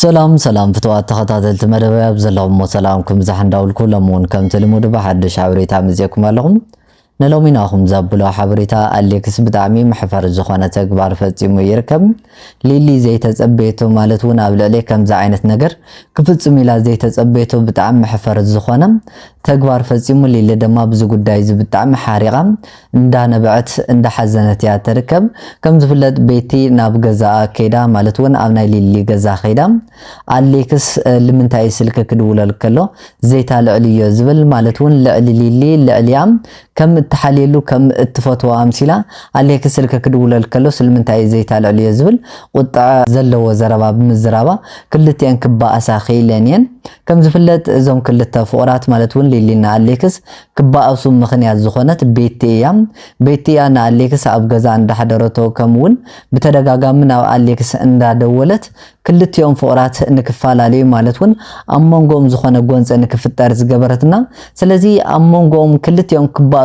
سلام فتوات تخطاتلت مدبا بزلهم وسلامكم زحن داول كلمون كم تلمود بحد شعوريتا مزيكم لهم نلوميناهم زابلو حبريتا أليكس بدعمي محفر الزخوانة تكبار فتيمو يركب ليلي زي تزبيتو مالتون قبل عليكم زعينة نجر كفت ميلا زي تزبيتو بدعم محفر الزخوانة تكبار فتيمو ليلي دما بزقود دايز بدعم حارقة اندانا بعت اند حزنة تركب كم زفلت بيتي ناب غزا كيدا مالتون أبناي ليلي غزا خيدا أليكس لمن تايسلك كدولا لكلو زي تالعليو زبل مالتون لعلي ليلي لعليام كم تحليلو كم اتفتوا أمثلة عليك سلك كدولة الكلو سلمنتاي زيت على العليا زبل قطع زلو وزربا بمزربا كلتين كبا أساخي لانين كم زفلت زوم كلتا فورات مالتون ليلينا عليكس كبا أوسم مخنيات زخونات بيتي أنا عليكس أبغزا عند حضرتو كمون بتدقاقا من عليكس عند دولت كلتيوم فورات نكفال عليه مالتون أمونغوم زخونة قوانس نكفتار زقبرتنا سلازي أمونغوم كلتيوم كبا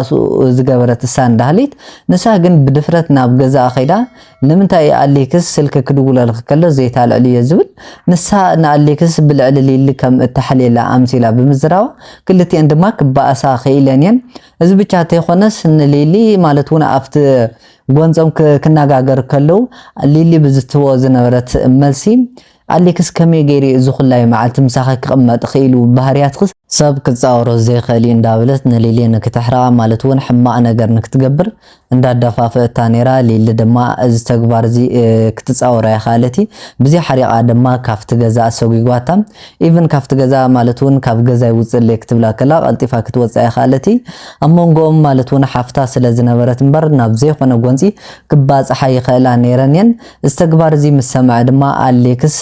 زقبرت السان دهليت نساقن بدفرتنا بغزا خيدا نمنتاي عليكس سلك كدولا لخكالو زيت على علي زبل نساقنا عليكس بالعلي اللي كم التحليل أمثلة بمزراوة كلتي عندما كبا أساخي لانيان إذا بيشاتي خونس إن ليلي مالتون أفت قوانزهم كناقاقر كلو ليلي بزتوا زنورت ملسي عليكس كمي غيري زخلاي معلت مساخك قمت خيلو بهاريات خص سب كتصاورو زي خالي اندابلت نليلي نكتحرا مالتون حما نغر نكتغبر እንዳዳፋፈታ ኔራ ሊል ደማ از ተግባር ዚ ክትጻወራ ያኻለቲ በዚ حريقا ደማ ካፍት ገዛ አሰጉይጓታም ኢቭን ካፍት ገዛ ማለቱን ካብ ገዛ ይውጽል ክትብላ ከላ ቀልጢፋ ክትወጻ ያኻለቲ አሞንጎም ማለቱን ሓፍታ ስለዝነበረት እንበር ናብ ዘይኾነ ጎንጺ ክባ ፀሐይ ይኸላ ኔረንን استግባር ዚ መስማዕ ደማ አሌክስ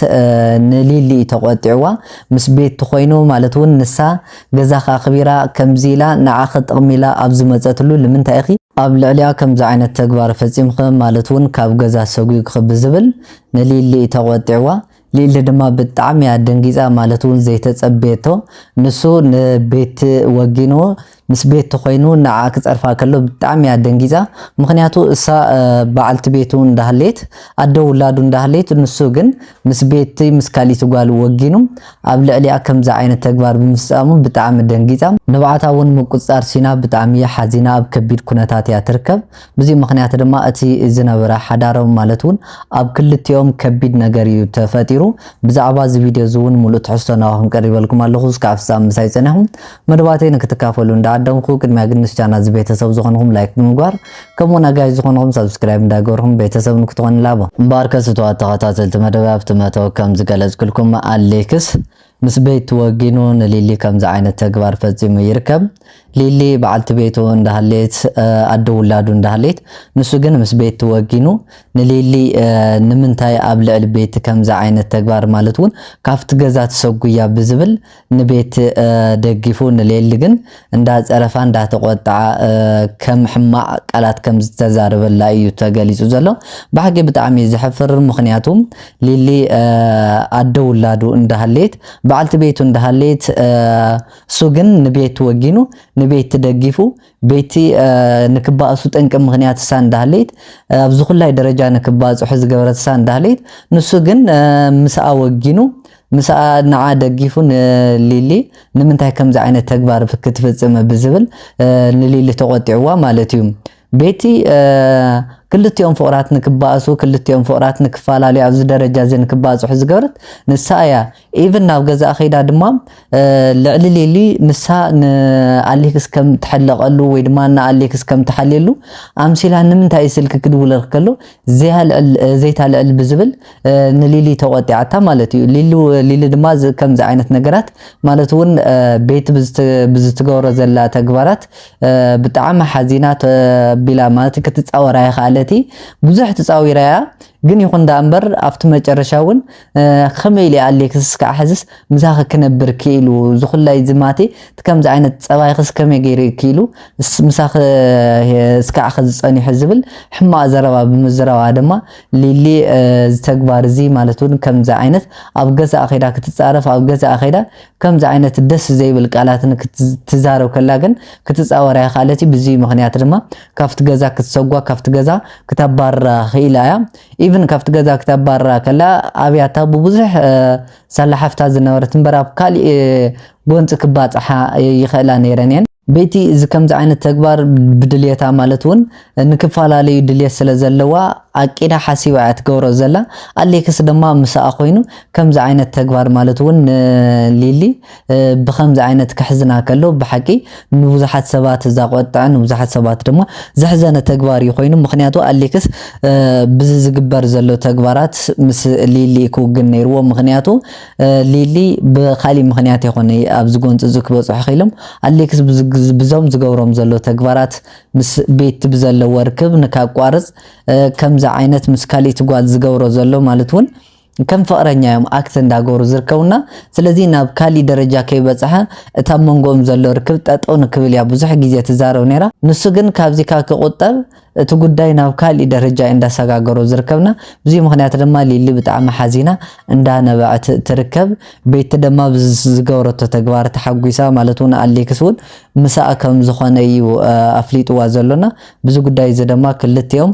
ንሊሊ ተቆጥዕዋ ምስ ቤት ተኾይኑ ማለቱን ንሳ ገዛኻ ኽቢራ ከምዚላ ንዓኸ ጥቅሚላ ኣብዝ መጸትሉ ለምንታይ እኺ ኣብ ልዕሊያ ከምዛ ዓይነት ተግባር ፈጺምኸ ማለቱን ካብ ገዛ ሰጉይ ክኽብ ዝብል ንሊሊ ተቆጥዕዋ ሊሊ ድማ ብጣዕሚ ያደንጊዛ ማለቱን ዘይተጸበየቶ ንሱ ንቤት ወጊኖ ምስ ቤት ተኾይኑ ንዓ ክጸርፋ ከሎ ብጣዕሚ ያደንጊዛ ምኽንያቱ እሳ በዓልቲ ቤቱ እንዳህሌት ኣደ ውላዱ እንዳህሌት ንሱ ግን ምስ ቤት ምስ ካሊት ጓል ወጊኑ ኣብ ልዕሊያ ከምዛ ዓይነት ተግባር ብምፍጻሙ ብጣዕሚ ደንጊዛ ንባዓታውን ምቁጻር ሲና ብጣዕሚ ሓዚና ኣብ ከቢድ ኩነታት ያ ትርከብ በዚ ምኽንያት ድማ እቲ ዝነበረ ሓዳሮም ማለቱን ኣብ ክልቲኦም ከቢድ ነገር እዩ ተፈጢሩ ብዛዕባ እዚ ቪድዮ ዝውን ሙሉእ ትሕዝቶ ናኹም ቀሪበልኩም ኣለኹ እስካብ ፍጻመ ምሳይ ጸኒሕኩም መደባተይ ንክትካፈሉ እንዳዓደምኩ ቅድሚያ ግን ንቻና ዝ ቤተሰብ ዝኾንኩም ላይክ ብምግባር ከምኡና ጋይ ዝኾንኩም ሰብስክራይብ እንዳገበርኩም ቤተሰብ ንክትኾኑ ላባ እምባርከስ ተኸታተልቲ መደብ ኣብቲ መተው ከም ዝገለጽኩልኩም አሌክስ ምስ ቤት ወጊኑ ንሊሊ ከምዛ ዓይነት ተግባር ፈጺሙ ይርከብ ሊሊ በዓልቲ ቤቱ እንዳህሌት ኣደ ውላዱ እንዳህሌት ንሱ ግን ምስ ቤት ወጊኑ ንሊሊ ንምንታይ ኣብ ልዕሊ ቤት ከምዛ ዓይነት ተግባር ማለቱን ካፍት ገዛ ተሰጉያ ብዝብል ንቤት ደጊፉ ንሊሊ ግን እንዳጸረፋ እንዳተቆጣ ከም ሕማቅ ቃላት ከም ዝተዛረበላ እዩ ተገሊጹ ዘሎ ባሕጊ ብጣዕሚ ዝሕፍር ምኽንያቱም ሊሊ ኣደ ውላዱ እንዳህሌት በዓልቲ ቤቱ እንዳህሌት ሱ ግን ንቤት ወጊኑ ንቤት ደጊፉ ቤቲ ንክባእሱ ጠንቅ ምኽንያት ሳ እንዳህሌት ኣብዝ ኩላይ ደረጃ ንክባጽሑ ዝገበረት ሳ እንዳህሌት ንሱ ግን ምስኣ ወጊኑ مسا نعا دقيفون ليلي نمنتهي كمز عين التكبار ክትፍጽም ብዝብል ንሊሊ ተቆጥዕዋ ማለትዩ ቤቲ كلتيوم فقرات نكباسو كلتيوم فقرات نكفالالي ኣብዚ ደረጃ ዘን ክባጽሑ ዝገበረት ንሳያ ኢቭን ናብ ገዛ ኸይዳ ድማ ልዕሊ ሊሊ ንሳ ንኣሌክስ ከም ተሐለቀሉ ወይ ድማ ንኣሌክስ ከም ተሐለሉ ኣምሲላ ንምንታይ ስልክ ክድውለል ከሎ ዘይታልዕል ብዝብል ንሊሊ ተቆጥዓታ ማለት እዩ ሊሊ ድማ ከምዚ ዓይነት ነገራት ማለት እውን ቤት ብዝትገበሮ ዘላ ተግባራት ብጣዕሚ ሓዚና ቢላ ማለት ክትጻወራ ይኻለ ብዙሕ ተጻዊራያ ግን ይኹን ዳምበር ኣብቲ መጨረሻውን ከመይሊ አሌክስ ካሕዝስ ምሳኸ ክነብር ኪሉ ዝኹላይ ዝማቴ ከምዚ ዓይነት ጸባይ ክስ ከመይ ገይሪ ኪሉ ምሳኸ እስካዕ ዝጸኒሕ ዝብል ሕማቅ ዘረባ ብምዝራዋ ድማ ሊሊ ዝተግባር ዚ ማለቱን ከምዚ ዓይነት ኣብ ገዛ አኺዳ ክትጻረፍ ኣብ ገዛ አኺዳ ከምዚ ዓይነት ደስ ዘይብል ቃላትን ክትዛረብ ከላ ግን ክትጻወራ ይኻለቲ በዚ ምኽንያት ድማ ካፍት ገዛ ክትሰጓ ካፍት ገዛ ክተባራ ኺላያ ኢቭን ካብቲ ገዛ ክተባራ ከላ ኣብያታ ብብዙሕ ሰላሓፍታ ዝነበረት እምበራብ ካሊእ ጎንፂ ክባፅሓ ይኽእላ ነይረን እየን ቤቲ እዚ ከምዚ ዓይነት ተግባር ብድልየታ ማለት እውን ንክፈላለዩ ድልየት ስለ ዘለዋ ኣቂዳ ሓሲባ እያ ትገብሮ ዘላ ኣሌክስ ድማ ምሳኣ ኮይኑ ከምዚ ዓይነት ተግባር ማለት እውን ሊሊ ብከምዚ ዓይነት ክሕዝና ከሎ ብሓቂ ንብዙሓት ሰባት ዘቆጥዕን ንብዙሓት ሰባት ድማ ዘሕዘነ ተግባር እዩ ኮይኑ ምክንያቱ ኣሌክስ ብዚ ዝግበር ዘሎ ተግባራት ምስ ሊሊ ክውግን ነይርዎ ምክንያቱ ሊሊ ብካሊእ ምክንያት ይኾነ ኣብዚ ጎንፂ ዝክበፅሑ ኺሎም ኣሌክስ ብዞም ዝገብሮም ዘሎ ተግባራት ምስ ቤት ብዘለዎ ርክብ ንካቋርፅ ከምዚ ዓይነት ምስ ካሊእ ጓል ዝገብሮ ዘሎ ማለት እውን ከም ፍቅረኛ እዮም ኣክት እንዳገበሩ ዝርከቡና ስለዚ ናብ ካሊእ ደረጃ ከይበፅሐ እታ መንጎኦም ዘሎ ርክብ ጠጠው ንክብል ያ ብዙሕ ግዜ ትዛረብ ነይራ ንሱ ግን ካብዚ ክቁጠብ እቲ ጉዳይ ናብ ካሊእ ደረጃ እንዳሰጋገሩ ዝርከብና ብዙ ምክንያት ድማ ሊሊ ብጣዕሚ ሓዚና እንዳነበዐት ትርከብ ቤት ድማ ዝገብረቶ ተግባር ተሓጉሳ ማለት እውን ኣሌክስ እውን ምሳኣ ከም ዝኾነ እዩ ኣፍሊጥዋ ዘሎና ብዙ ጉዳይ እዚ ድማ ክልቲኦም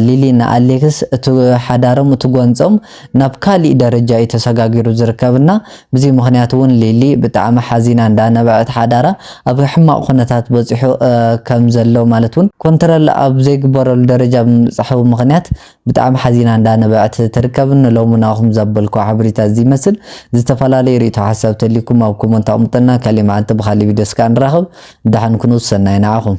ሊሊና ኣሌክስ እቲ ሓዳሮም እቲ ጎንፆም ናብ ካሊእ ደረጃ እዩ ተሰጋጊሩ ዝርከብና ብዙ ምክንያት እውን ሊሊ ብጣዕሚ ሓዚና እንዳነበዐት ሓዳራ ኣብ ሕማቅ ኩነታት በፂሑ ከም ዘሎ ማለት እውን ኮንትሮል ኣብ ዘይግበረሉ ደረጃ ብምፅሓቡ ምክንያት ብጣዕሚ ሓዚና እንዳነበዐት ትርከብ ንሎሙ ናኹም ዘበልኩ ሓበሬታ እዚ ይመስል ዝተፈላለዩ ርእይቶ ሓሳብ ተሊኩም ኣብ ኮመንት ኣቕምጡልና ካሊእ መዓልቲ ብካሊእ ቪድዮ እስካ ንራኸብ ድሓን ኩኑ ሰናይ ንዓኹም